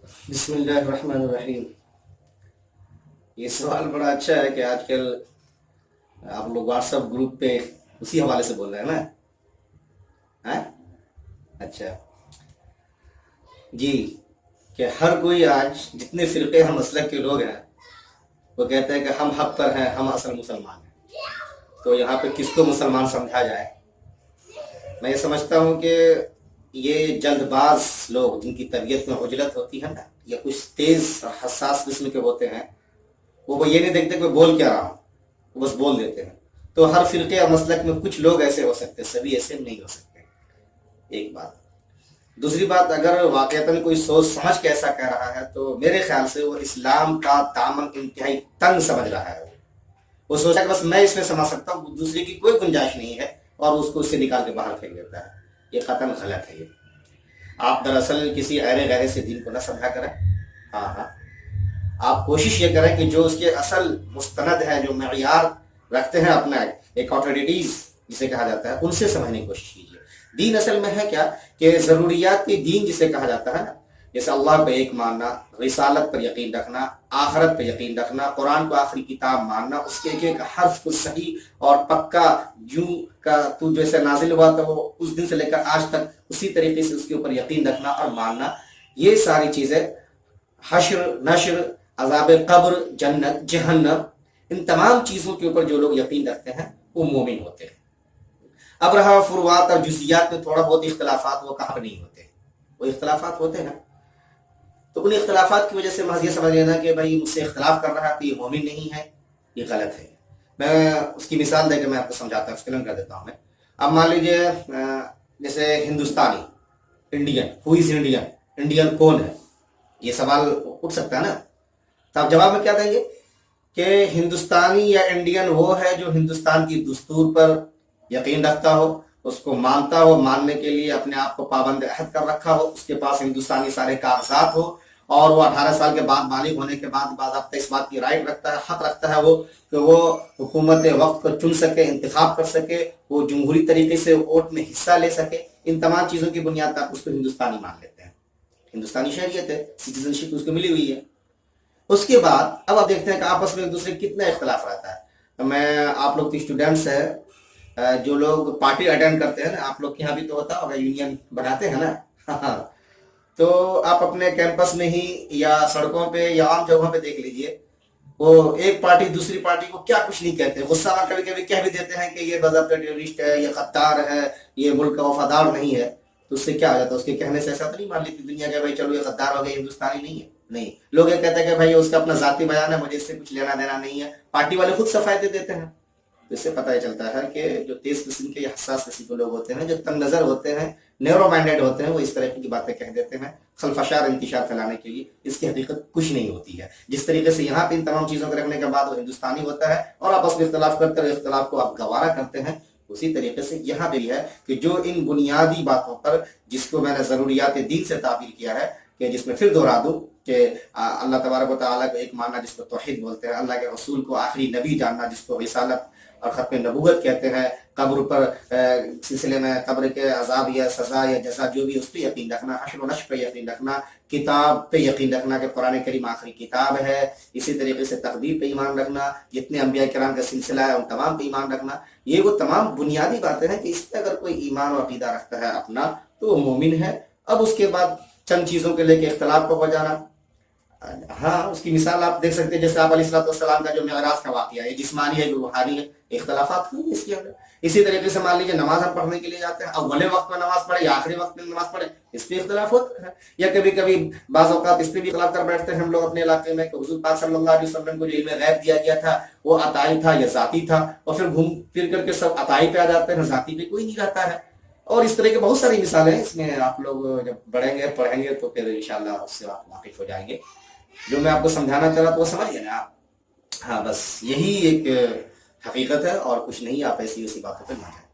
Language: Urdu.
بسم اللہ الرحمن الرحیم۔ یہ سوال بڑا اچھا ہے کہ آج کل آپ لوگ واٹس ایپ گروپ پہ اسی حوالے سے بول رہے ہیں نا؟ ہاں، اچھا جی، کہ ہر کوئی آج جتنے فرقے ہم مسلک کے لوگ ہیں وہ کہتے ہیں کہ ہم حق پر ہیں، ہم اصل مسلمان ہیں۔ تو یہاں پہ کس کو مسلمان سمجھا جائے؟ میں یہ سمجھتا ہوں کہ یہ جلد باز لوگ جن کی طبیعت میں عجلت ہوتی ہے نا، یا کچھ تیز اور حساس قسم کے ہوتے ہیں، وہ یہ نہیں دیکھتے کہ بول کیا رہا ہوں، وہ بس بول دیتے ہیں۔ تو ہر فرقے اور مسلک میں کچھ لوگ ایسے ہو سکتے، سبھی ایسے نہیں ہو سکتے، ایک بات۔ دوسری بات، اگر واقعتاً کوئی سوچ سمجھ کے ایسا کہہ رہا ہے تو میرے خیال سے وہ اسلام کا دامن انتہائی تنگ سمجھ رہا ہے۔ وہ سوچا کہ بس میں اس میں سمجھ سکتا ہوں، دوسرے کی کوئی گنجائش نہیں ہے، اور اس کو اس سے نکال کے باہر پھینک دیتا ہے۔ یہ قطعاً غلط ہے۔ یہ آپ دراصل کسی ایرے غیرے سے دین کو نہ سمجھا کریں۔ ہاں ہاں، آپ کوشش یہ کریں کہ جو اس کے اصل مستند ہے، جو معیار رکھتے ہیں اپنا، ایک آتھارٹیز جسے کہا جاتا ہے، ان سے سمجھنے کی کوشش کیجیے۔ دین اصل میں ہے کیا کہ ضروریات کی دین جسے کہا جاتا ہے نا، جیسے اللہ پہ ایک ماننا، رسالت پر یقین رکھنا، آخرت پہ یقین رکھنا، قرآن کو آخری کتاب ماننا، اس کے ایک ایک حرف کو صحیح اور پکا یوں کا تو جیسے نازل ہوا تو وہ اس دن سے لے کر آج تک اسی طریقے سے اس کے اوپر یقین رکھنا اور ماننا، یہ ساری چیزیں، حشر نشر، عذاب قبر، جنت جہنم، ان تمام چیزوں کے اوپر جو لوگ یقین رکھتے ہیں وہ مومن ہوتے ہیں۔ اب رہا فروعات اور جزیات میں تھوڑا بہت اختلافات، وہ کہاں نہیں ہوتے، وہ اختلافات ہوتے ہیں، تو ان اختلافات کی وجہ سے محض یہ سمجھ لینا کہ بھائی مجھ سے اختلاف کر رہا ہے تو یہ مومن نہیں ہے، یہ غلط ہے۔ میں اس کی مثال دے کے میں آپ کو سمجھاتا ہوں، ایکسپلین کر دیتا ہوں میں۔ اب مان لیجیے جیسے ہندوستانی، انڈین، ہو از انڈین، انڈین کون ہے، یہ سوال اٹھ سکتا ہے نا؟ تو آپ جواب میں کیا دیں گے کہ ہندوستانی یا انڈین وہ ہے جو ہندوستان کی دستور پر یقین رکھتا ہو، اس کو مانتا ہو، ماننے کے لیے اپنے آپ کو پابند عہد کر رکھا ہو، اس کے پاس ہندوستانی سارے کاغذات ہو، اور وہ 18 سال کے بعد بالغ ہونے کے بعد باضابطہ اس بات کی رائٹ رکھتا ہے، حق رکھتا ہے وہ کہ وہ حکومت وقت کو چن سکے، انتخاب کر سکے، وہ جمہوری طریقے سے ووٹ میں حصہ لے سکے۔ ان تمام چیزوں کی بنیاد پر اس کو ہندوستانی مان لیتے ہیں، ہندوستانی شہریت ہے، سٹیزن شپ اس کو ملی ہوئی ہے۔ اس کے بعد اب آپ دیکھتے ہیں کہ آپس میں ایک دوسرے کتنا اختلاف رہتا ہے۔ تو میں آپ لوگ تو اسٹوڈنٹس ہیں، جو لوگ پارٹی اٹینڈ کرتے ہیں نا، آپ لوگ کے یہاں بھی تو ہوتا ہوگا، یونین بناتے ہیں نا تو آپ اپنے کیمپس میں ہی یا سڑکوں پہ یا عام جگہوں پہ دیکھ لیجئے، وہ ایک پارٹی دوسری پارٹی کو کیا کچھ نہیں کہتے، غصہ میں کبھی کبھی کہہ بھی دیتے ہیں کہ یہ باضابطہ ٹیررسٹ ہے، یہ غدار ہے، یہ ملک کا وفادار نہیں ہے۔ تو اس سے کیا ہو جاتا ہے؟ اس کے کہنے سے ایسا تو نہیں مان لیتی دنیا کہ بھائی چلو یہ غدار ہو گیا، ہندوستانی نہیں ہے؟ نہیں، لوگ یہ کہتے ہیں کہ بھائی اس کا اپنا ذاتی بیان ہے، مجھے اس سے کچھ لینا دینا نہیں ہے، پارٹی والے خود صفائی دے دیتے ہیں۔ اس سے پتہ چلتا ہے کہ جو تیز قسم کے یا حساس قسم کے لوگ ہوتے ہیں، جو تنگ نظر ہوتے ہیں، نیرو مائنڈیڈ ہوتے ہیں، وہ اس طرح کی باتیں کہہ دیتے ہیں خلفشار انتشار پھیلانے کے لیے۔ اس کی حقیقت کچھ نہیں ہوتی ہے۔ جس طریقے سے یہاں پہ ان تمام چیزوں کو رکھنے کے بعد وہ ہندوستانی ہوتا ہے اور آپس میں اختلاف کرتے ہیں، اختلاف کو آپ گوارا کرتے ہیں، اسی طریقے سے یہاں پہ ہے کہ جو ان بنیادی باتوں پر، جس کو میں نے ضروریات دین سے تعبیر کیا ہے، کہ جس میں پھر دہرا دوں کہ اللہ تبارک و تعالیٰ کو ایک ماننا جس کو توحید بولتے ہیں، اللہ کے رسول کو آخری نبی جاننا جس کو رسالت اور ختم نبوت کہتے ہیں، قبر پر سلسلے میں قبر کے عذاب یا سزا یا جزا جو بھی، اس پہ یقین رکھنا، حشر و نشر پہ یقین رکھنا، کتاب پہ یقین رکھنا کہ قرآن کریم آخری کتاب ہے، اسی طریقے سے تقدیر پہ ایمان رکھنا، جتنے انبیاء کرام کا سلسلہ ہے ان تمام پہ ایمان رکھنا، یہ وہ تمام بنیادی باتیں ہیں کہ اس پہ اگر کوئی ایمان و عقیدہ رکھتا ہے اپنا تو وہ مومن ہے۔ اب اس کے بعد چند چیزوں کے لے کے اختلاف کو ہو جانا، ہاں اس کی مثال آپ دیکھ سکتے ہیں، جیسے آپ علیہ الصلوۃ والسلام کا جو معراج کا واقعہ ہے، جسمانی ہے جو روحانی ہے، اختلافات ہوئی اس کے اندر۔ اسی طریقے سے مان لیجیے نماز ہم پڑھنے کے لیے جاتے ہیں، اول وقت میں نماز پڑھے یا آخری وقت میں نماز پڑھے، اس پہ اختلاف ہوتا ہے۔ یا کبھی کبھی بعض اوقات اس پہ بھی اختلاف کر بیٹھتے ہیں ہم لوگ اپنے علاقے میں کہ حضور پاک صلی اللہ علیہ وسلم کو جو علم غیب دیا گیا تھا وہ عطائی تھا یا ذاتی تھا، اور پھر گھوم پھر کر کے سب عطائی پہ آ جاتے ہیں، ذاتی پہ کوئی نہیں رہتا ہے۔ اور اس طرح کی بہت ساری مثالیں ہیں، اس میں آپ لوگ جب بڑھیں گے پڑھیں گے تو پھر انشاءاللہ اس سے آپ واقف ہو جائیں گے۔ جو میں آپ کو سمجھانا چاہ رہا تو وہ سمجھ گئے نا آپ؟ ہاں، بس یہی ایک حقیقت ہے اور کچھ نہیں، آپ ایسی ویسی باتوں پہ نہ جائیں۔